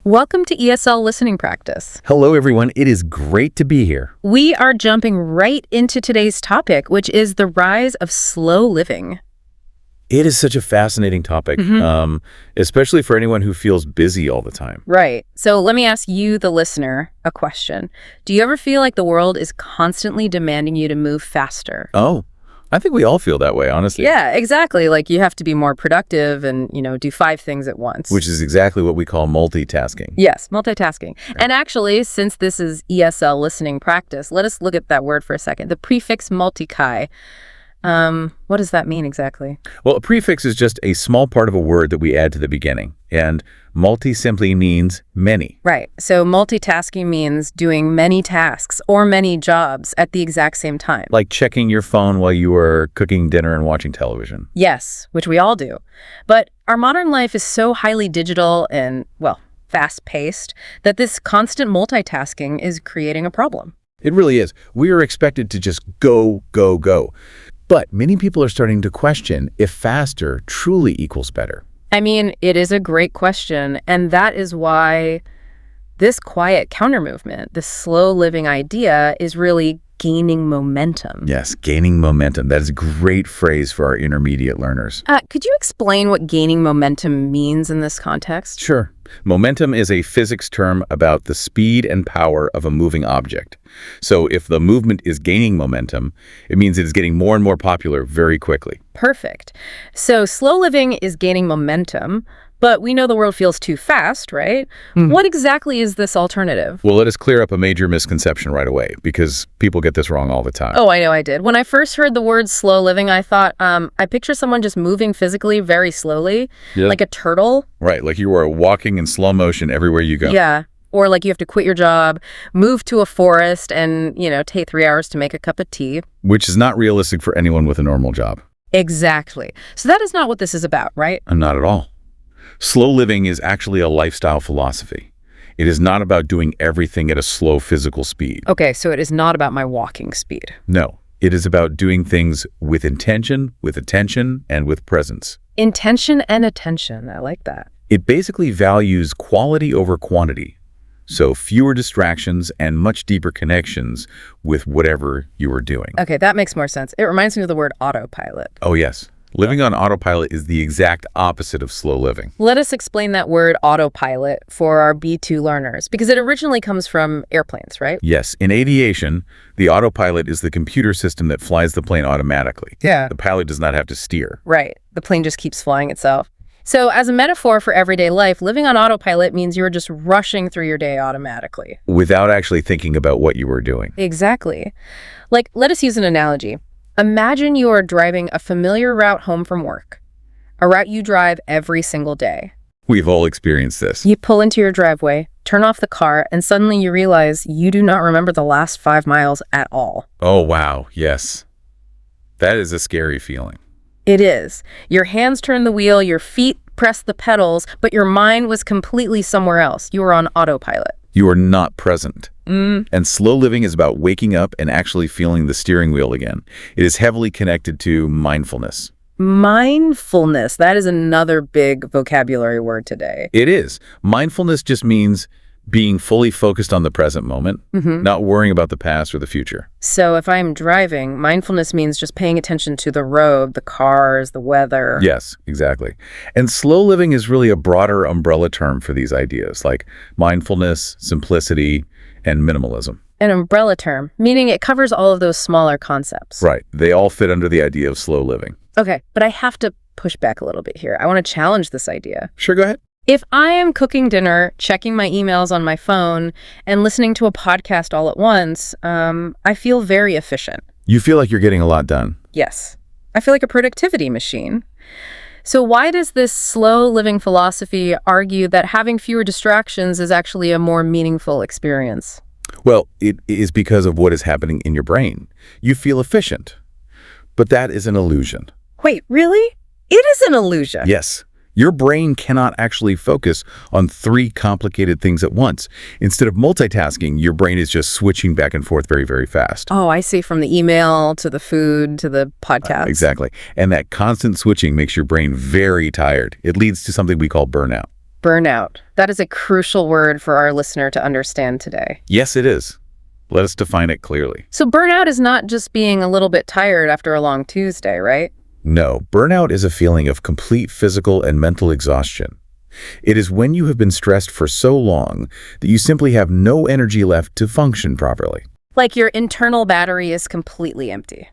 Welcome to ESL Listening Practice. Hello, everyone. It is great to be here. We are jumping right into today's topic, which is the rise of slow living. It is such a fascinating topic, especially for anyone who feels busy all the time. Right. So let me ask you, the listener, a question. Do you ever feel like the world is constantly demanding you to move faster? Oh, I think we all feel that way, honestly. Yeah, exactly. Like you have to be more productive and, do 5 things at once. Which is exactly what we call multitasking. Yes, multitasking. Right. And actually, since this is ESL listening practice, let us look at that word for a second. The prefix multikai. What does that mean exactly? Well, a prefix is just a small part of a word that we add to the beginning. And multi simply means many. Right. So multitasking means doing many tasks or many jobs at the exact same time. Like checking your phone while you were cooking dinner and watching television. Yes, which we all do. But our modern life is so highly digital and, fast-paced that this constant multitasking is creating a problem. It really is. We are expected to just go, go, go. But many people are starting to question if faster truly equals better. I mean, it is a great question, and that is why this quiet counter-movement, this slow living idea, is really gaining momentum. Yes, gaining momentum. That is a great phrase for our intermediate learners. Could you explain what gaining momentum means in this context? Sure. Momentum is a physics term about the speed and power of a moving object. So if the movement is gaining momentum, it means it is getting more and more popular very quickly. Perfect. So slow living is gaining momentum, but we know the world feels too fast, right? What exactly is this alternative? Well, let us clear up a major misconception right away, because people get this wrong all the time. Oh, I know I did. When I first heard the word slow living, I thought, I picture someone just moving physically very slowly, like a turtle. Right, like you are walking in slow motion everywhere you go. Yeah, or like you have to quit your job, move to a forest, and, take 3 hours to make a cup of tea. Which is not realistic for anyone with a normal job. Exactly. So that is not what this is about, right? Not at all. Slow living is actually a lifestyle philosophy. It is not about doing everything at a slow physical speed. Okay, so it is not about my walking speed. No, it is about doing things with intention, with attention, and with presence. Intention and attention. I like that. It basically values quality over quantity. So fewer distractions and much deeper connections with whatever you are doing. Okay, that makes more sense. It reminds me of the word autopilot. Oh, yes. Living on autopilot is the exact opposite of slow living. Let us explain that word autopilot for our B2 learners, because it originally comes from airplanes, right? Yes. In aviation, the autopilot is the computer system that flies the plane automatically. Yeah. The pilot does not have to steer. Right. The plane just keeps flying itself. So as a metaphor for everyday life, living on autopilot means you're just rushing through your day automatically. Without actually thinking about what you were doing. Exactly. Like, let us use an analogy. Imagine you are driving a familiar route home from work, a route you drive every single day. We've all experienced this. You pull into your driveway, turn off the car, and suddenly you realize you do not remember the last 5 miles at all. Oh, wow. Yes. That is a scary feeling. It is. Your hands turn the wheel, your feet press the pedals, but your mind was completely somewhere else. You were on autopilot. You are not present. And slow living is about waking up and actually feeling the steering wheel again. It is heavily connected to mindfulness. Mindfulness. That is another big vocabulary word today. It is. Mindfulness just means being fully focused on the present moment, not worrying about the past or the future. So if I'm driving, mindfulness means just paying attention to the road, the cars, the weather. Yes, exactly. And slow living is really a broader umbrella term for these ideas, like mindfulness, simplicity, and minimalism. An umbrella term, meaning it covers all of those smaller concepts. Right. They all fit under the idea of slow living. Okay, but I have to push back a little bit here. I want to challenge this idea. Sure, go ahead. If I am cooking dinner, checking my emails on my phone, and listening to a podcast all at once, I feel very efficient. You feel like you're getting a lot done. Yes. I feel like a productivity machine. So why does this slow living philosophy argue that having fewer distractions is actually a more meaningful experience? Well, it is because of what is happening in your brain. You feel efficient, but that is an illusion. Wait, really? It is an illusion. Yes. Your brain cannot actually focus on 3 complicated things at once. Instead of multitasking, your brain is just switching back and forth very, very fast. Oh, I see. From the email to the food to the podcast. Exactly. And that constant switching makes your brain very tired. It leads to something we call burnout. Burnout. That is a crucial word for our listener to understand today. Yes, it is. Let us define it clearly. So burnout is not just being a little bit tired after a long Tuesday, right? No, burnout is a feeling of complete physical and mental exhaustion. It is when you have been stressed for so long that you simply have no energy left to function properly. Like your internal battery is completely empty.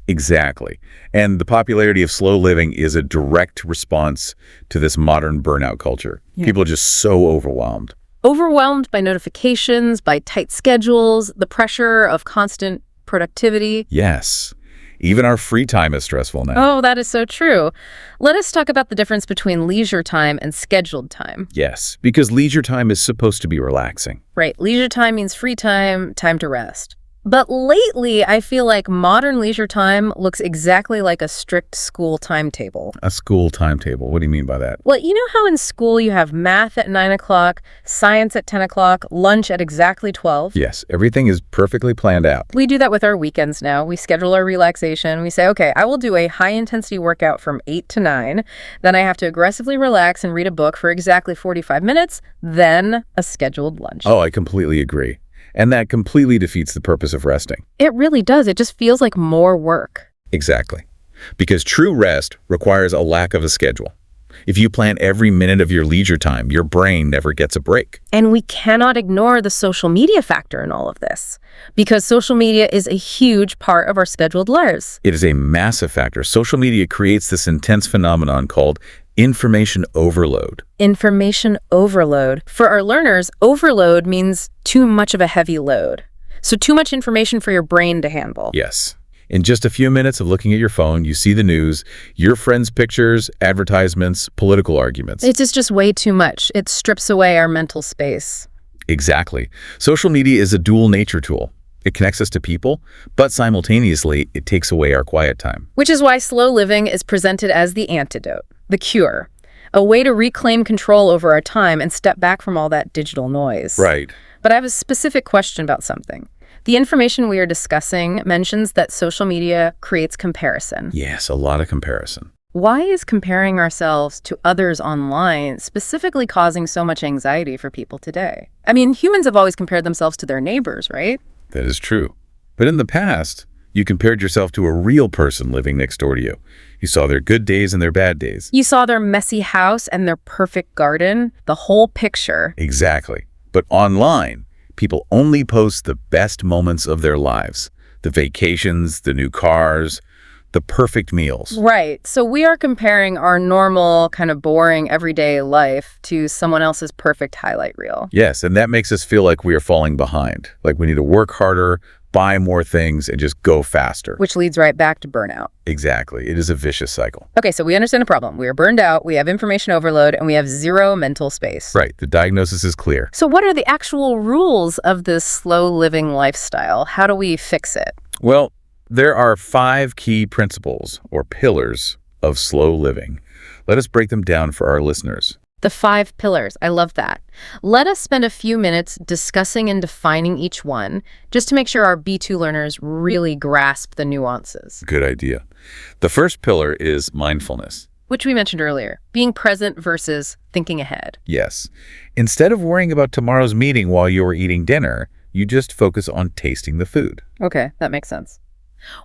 Exactly. And the popularity of slow living is a direct response to this modern burnout culture. Yeah. People are just so overwhelmed. Overwhelmed by notifications, by tight schedules, the pressure of constant productivity. Yes. Even our free time is stressful now. Oh, that is so true. Let us talk about the difference between leisure time and scheduled time. Yes, because leisure time is supposed to be relaxing. Right, leisure time means free time, time to rest. But lately, I feel like modern leisure time looks exactly like a strict school timetable. A school timetable. What do you mean by that? Well, you know how in school you have math at 9 o'clock, science at 10 o'clock, lunch at exactly 12? Yes, everything is perfectly planned out. We do that with our weekends now. We schedule our relaxation. We say, okay, I will do a high-intensity workout from 8 to 9. Then I have to aggressively relax and read a book for exactly 45 minutes. Then a scheduled lunch. Oh, I completely agree. And that completely defeats the purpose of resting. It really does. It just feels like more work. Exactly. Because true rest requires a lack of a schedule. If you plan every minute of your leisure time, your brain never gets a break. And we cannot ignore the social media factor in all of this, because social media is a huge part of our scheduled lives. It is a massive factor. Social media creates this intense phenomenon called information overload. Information overload. For our learners, overload means too much of a heavy load. So too much information for your brain to handle. Yes. In just a few minutes of looking at your phone, you see the news, your friends' pictures, advertisements, political arguments. It is just way too much. It strips away our mental space. Exactly. Social media is a dual nature tool. It connects us to people, but simultaneously, it takes away our quiet time. Which is why slow living is presented as the antidote, the cure, a way to reclaim control over our time and step back from all that digital noise. Right. But I have a specific question about something. The information we are discussing mentions that social media creates comparison. Yes, a lot of comparison. Why is comparing ourselves to others online specifically causing so much anxiety for people today? I mean, humans have always compared themselves to their neighbors, right? That is true. But in the past, you compared yourself to a real person living next door to you. You saw their good days and their bad days. You saw their messy house and their perfect garden, the whole picture. Exactly. But online, people only post the best moments of their lives. The vacations, the new cars, the perfect meals. Right. So we are comparing our normal, kind of boring, everyday life to someone else's perfect highlight reel. Yes, and that makes us feel like we are falling behind, like we need to work harder, buy more things, and just go faster. Which leads right back to burnout. Exactly. It is a vicious cycle. Okay, so we understand the problem. We are burned out, we have information overload, and we have zero mental space. Right. The diagnosis is clear. So what are the actual rules of this slow living lifestyle? How do we fix it? Well, there are 5 key principles or pillars of slow living. Let us break them down for our listeners. The 5 pillars. I love that. Let us spend a few minutes discussing and defining each one, just to make sure our B2 learners really grasp the nuances. Good idea. The first pillar is mindfulness. Which we mentioned earlier, being present versus thinking ahead. Yes. Instead of worrying about tomorrow's meeting while you are eating dinner, you just focus on tasting the food. Okay, that makes sense.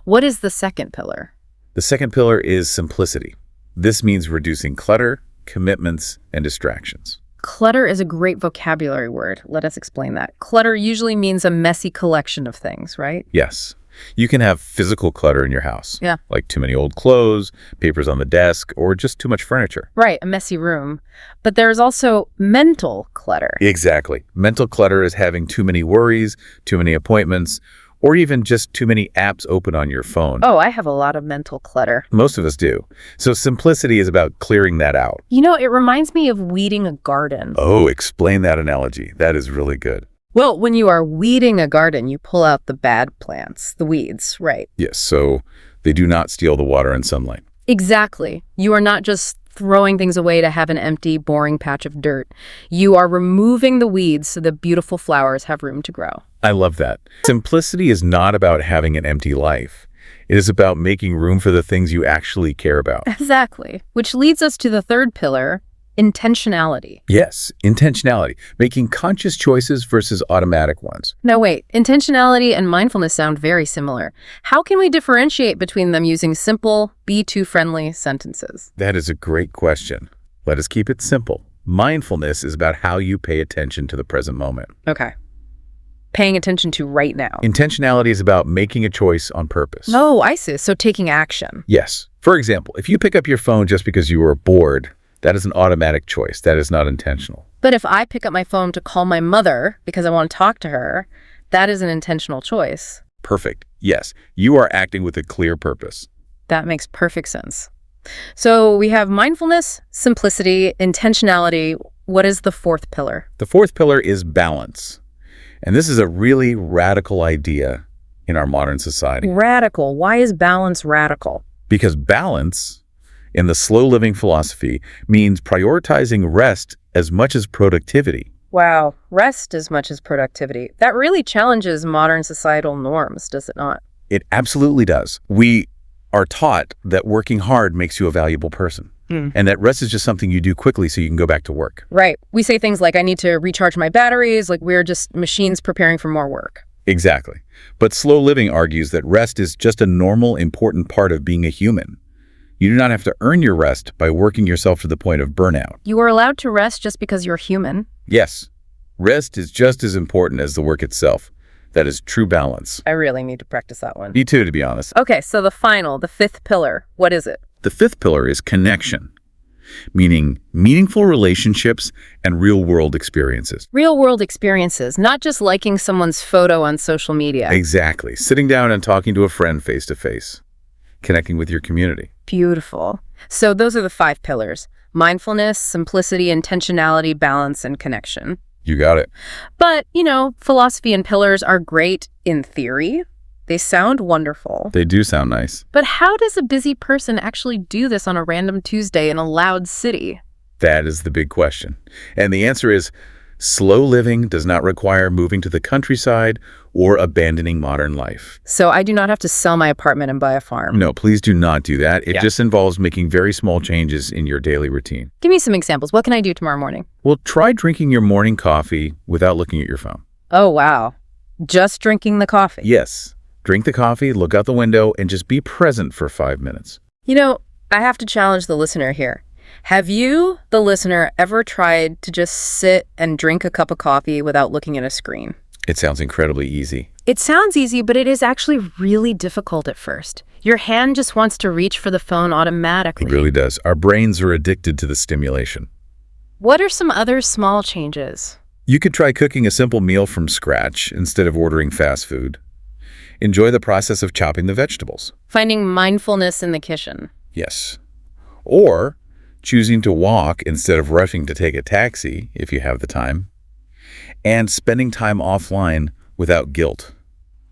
What is the second pillar? The second pillar is simplicity. This means reducing clutter, commitments, and distractions. Clutter is a great vocabulary word. Let us explain that. Clutter usually means a messy collection of things, right? Yes. You can have physical clutter in your house. Yeah. Like too many old clothes, papers on the desk, or just too much furniture. Right, a messy room. But there's also mental clutter. Exactly. Mental clutter is having too many worries, too many appointments, or even just too many apps open on your phone. Oh, I have a lot of mental clutter. Most of us do. So simplicity is about clearing that out. You know, it reminds me of weeding a garden. Oh, explain that analogy. That is really good. Well, when you are weeding a garden, you pull out the bad plants, the weeds, right? Yes, so they do not steal the water and sunlight. Exactly. You are not just throwing things away to have an empty, boring patch of dirt. You are removing the weeds so the beautiful flowers have room to grow. I love that. Simplicity is not about having an empty life. It is about making room for the things you actually care about. Exactly. Which leads us to the third pillar, Intentionality. Yes, intentionality, making conscious choices versus automatic ones. No, wait. Intentionality and mindfulness sound very similar. How can we differentiate between them using simple, B2-friendly sentences? That is a great question. Let us keep it simple. Mindfulness is about how you pay attention to the present moment. Okay. Paying attention to right now. Intentionality is about making a choice on purpose. Oh, I see. So taking action. Yes. For example, if you pick up your phone just because you were bored, that is an automatic choice. That is not intentional. But if I pick up my phone to call my mother because I want to talk to her, that is an intentional choice. Perfect. Yes, you are acting with a clear purpose. That makes perfect sense. So we have mindfulness, simplicity, intentionality. What is the fourth pillar? The fourth pillar is balance. And this is a really radical idea in our modern society. Radical. Why is balance radical? Because balance, in the slow living philosophy, means prioritizing rest as much as productivity. Wow. Rest as much as productivity. That really challenges modern societal norms, does it not? It absolutely does. We are taught that working hard makes you a valuable person. And that rest is just something you do quickly so you can go back to work. Right. We say things like, I need to recharge my batteries, like we're just machines preparing for more work. Exactly. But slow living argues that rest is just a normal, important part of being a human. You do not have to earn your rest by working yourself to the point of burnout. You are allowed to rest just because you're human. Yes, rest is just as important as the work itself. That is true balance. I really need to practice that one. Me too, to be honest. Okay, so the fifth pillar, what is it? The fifth pillar is connection, meaning meaningful relationships and real-world experiences. Real-world experiences, not just liking someone's photo on social media. Exactly. Sitting down and talking to a friend face-to-face, connecting with your community. Beautiful. So those are the 5 pillars: mindfulness, simplicity, intentionality, balance, and connection. You got it. But, philosophy and pillars are great in theory. They sound wonderful. They do sound nice. But how does a busy person actually do this on a random Tuesday in a loud city? That is the big question. And the answer is, slow living does not require moving to the countryside or abandoning modern life. So I do not have to sell my apartment and buy a farm. No, please do not do that. It just involves making very small changes in your daily routine. Give me some examples. What can I do tomorrow morning? Well, try drinking your morning coffee without looking at your phone. Oh, wow. Just drinking the coffee. Yes. Drink the coffee, look out the window, and just be present for 5 minutes. I have to challenge the listener here. Have you, the listener, ever tried to just sit and drink a cup of coffee without looking at a screen? It sounds incredibly easy. It sounds easy, but it is actually really difficult at first. Your hand just wants to reach for the phone automatically. It really does. Our brains are addicted to the stimulation. What are some other small changes? You could try cooking a simple meal from scratch instead of ordering fast food. Enjoy the process of chopping the vegetables. Finding mindfulness in the kitchen. Yes. Or choosing to walk instead of rushing to take a taxi if you have the time. And spending time offline without guilt.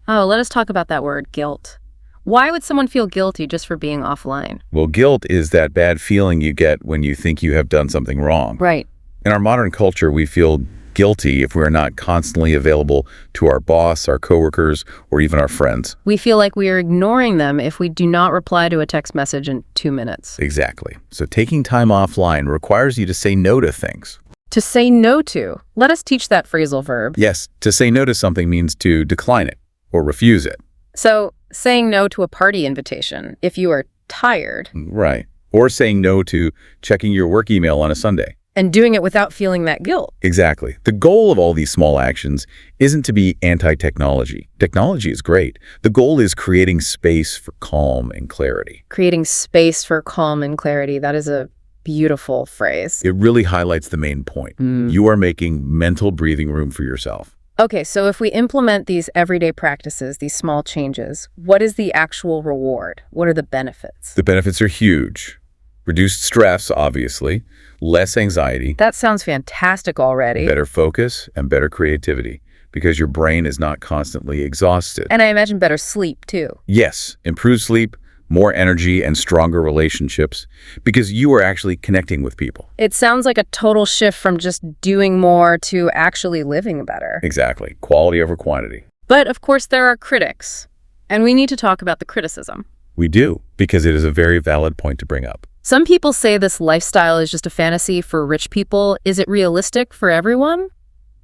Oh, let us talk about that word, guilt. Why would someone feel guilty just for being offline? Well, guilt is that bad feeling you get when you think you have done something wrong. Right. In our modern culture, we feel guilty if we're not constantly available to our boss, our coworkers, or even our friends. We feel like we are ignoring them if we do not reply to a text message in 2 minutes. Exactly. So taking time offline requires you to say no to things. To say no to. Let us teach that phrasal verb. Yes, to say no to something means to decline it or refuse it. So saying no to a party invitation if you are tired. Right. Or saying no to checking your work email on a Sunday. And doing it without feeling that guilt. Exactly. The goal of all these small actions isn't to be anti-technology. Technology is great. The goal is creating space for calm and clarity. Creating space for calm and clarity. That is a beautiful phrase. It really highlights the main point. You are making mental breathing room for yourself. Okay, so if we implement these everyday practices, these small changes, what is the actual reward? What are the benefits? The benefits are huge. Reduced stress, obviously, less anxiety. That sounds fantastic already. Better focus and better creativity because your brain is not constantly exhausted. And I imagine better sleep, too. Yes, improved sleep, more energy, and stronger relationships because you are actually connecting with people. It sounds like a total shift from just doing more to actually living better. Exactly. Quality over quantity. But, of course, there are critics. And we need to talk about the criticism. We do, because it is a very valid point to bring up. Some people say this lifestyle is just a fantasy for rich people. Is it realistic for everyone?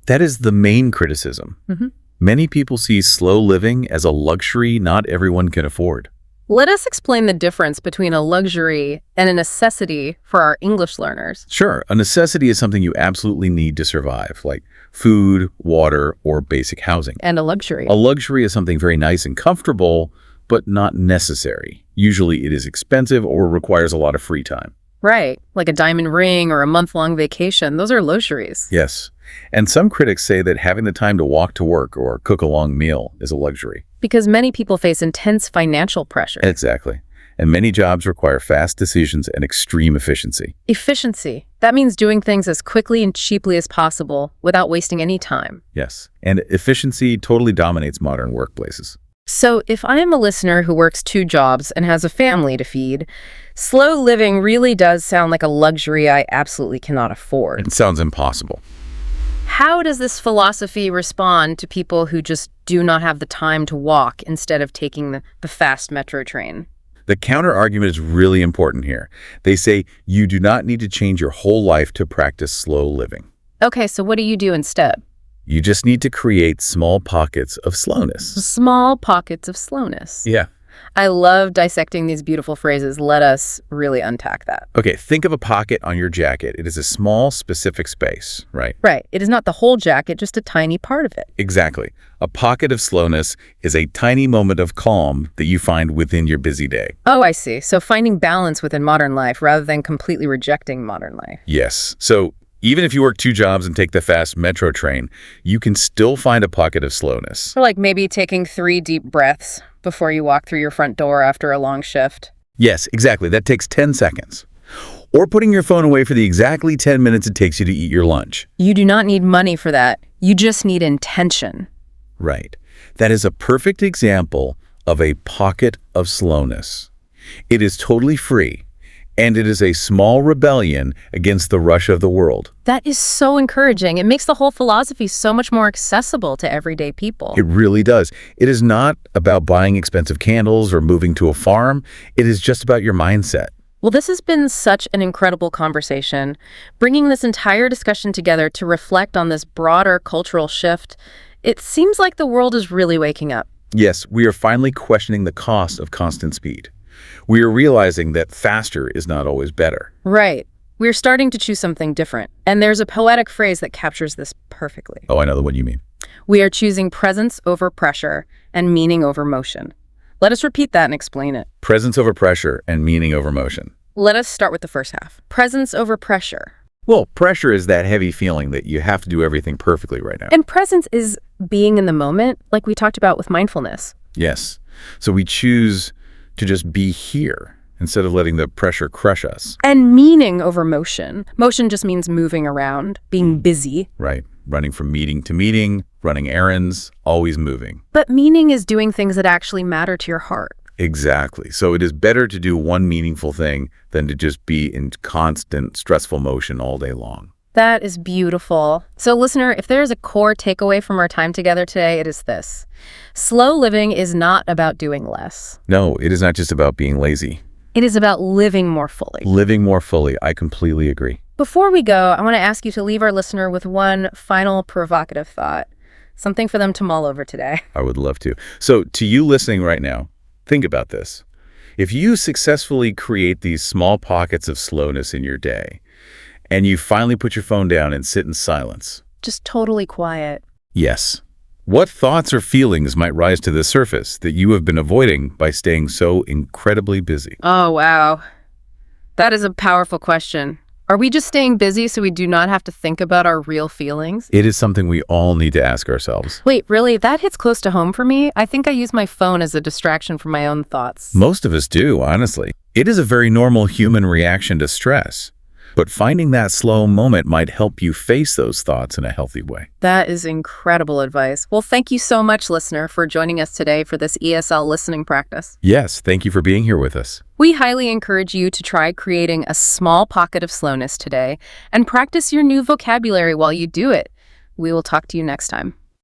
That is the main criticism. Mhm. Many people see slow living as a luxury not everyone can afford. Let us explain the difference between a luxury and a necessity for our English learners. Sure, a necessity is something you absolutely need to survive, like food, water, or basic housing. And a luxury. A luxury is something very nice and comfortable, but not necessary. Usually it is expensive or requires a lot of free time. Right, like a diamond ring or a month-long vacation. Those are luxuries. Yes, and some critics say that having the time to walk to work or cook a long meal is a luxury. Because many people face intense financial pressure. Exactly. And many jobs require fast decisions and extreme efficiency. Efficiency. That means doing things as quickly and cheaply as possible without wasting any time. Yes, and efficiency totally dominates modern workplaces. So if I am a listener who works 2 jobs and has a family to feed, slow living really does sound like a luxury I absolutely cannot afford. It sounds impossible. How does this philosophy respond to people who just do not have the time to walk instead of taking the fast metro train? The counter-argument is really important here. They say you do not need to change your whole life to practice slow living. Okay, so what do you do instead? You just need to create small pockets of slowness. Small pockets of slowness. Yeah. I love dissecting these beautiful phrases. Let us really unpack that. Okay, think of a pocket on your jacket. It is a small, specific space, right? Right. It is not the whole jacket, just a tiny part of it. Exactly. A pocket of slowness is a tiny moment of calm that you find within your busy day. Oh, I see. So finding balance within modern life rather than completely rejecting modern life. Yes. So even if you work 2 jobs and take the fast metro train, you can still find a pocket of slowness. Or like maybe taking 3 deep breaths before you walk through your front door after a long shift. Yes, exactly. That takes 10 seconds. Or putting your phone away for the exactly 10 minutes it takes you to eat your lunch. You do not need money for that. You just need intention. Right. That is a perfect example of a pocket of slowness. It is totally free, and it is a small rebellion against the rush of the world. That is so encouraging. It makes the whole philosophy so much more accessible to everyday people. It really does. It is not about buying expensive candles or moving to a farm. It is just about your mindset. Well, this has been such an incredible conversation. Bringing this entire discussion together to reflect on this broader cultural shift, it seems like the world is really waking up. Yes, we are finally questioning the cost of constant speed. We are realizing that faster is not always better. Right. We're starting to choose something different. And there's a poetic phrase that captures this perfectly. Oh, I know the one you mean. We are choosing presence over pressure and meaning over motion. Let us repeat that and explain it. Presence over pressure and meaning over motion. Let us start with the first half. Presence over pressure. Well, pressure is that heavy feeling that you have to do everything perfectly right now. And presence is being in the moment, like we talked about with mindfulness. Yes. So we choose to just be here instead of letting the pressure crush us. And meaning over motion. Motion just means moving around, being busy. Right. Running from meeting to meeting, running errands, always moving. But meaning is doing things that actually matter to your heart. Exactly. So it is better to do one meaningful thing than to just be in constant stressful motion all day long. That is beautiful. So listener, if there is a core takeaway from our time together today, it is this. Slow living is not about doing less. No, it is not just about being lazy. It is about living more fully. Living more fully. I completely agree. Before we go, I want to ask you to leave our listener with one final provocative thought. Something for them to mull over today. I would love to. So to you listening right now, think about this. If you successfully create these small pockets of slowness in your day, and you finally put your phone down and sit in silence. Just totally quiet. Yes. What thoughts or feelings might rise to the surface that you have been avoiding by staying so incredibly busy? Oh, wow. That is a powerful question. Are we just staying busy so we do not have to think about our real feelings? It is something we all need to ask ourselves. Wait, really? That hits close to home for me. I think I use my phone as a distraction from my own thoughts. Most of us do, honestly. It is a very normal human reaction to stress. But finding that slow moment might help you face those thoughts in a healthy way. That is incredible advice. Well, thank you so much, listener, for joining us today for this ESL listening practice. Yes, thank you for being here with us. We highly encourage you to try creating a small pocket of slowness today and practice your new vocabulary while you do it. We will talk to you next time.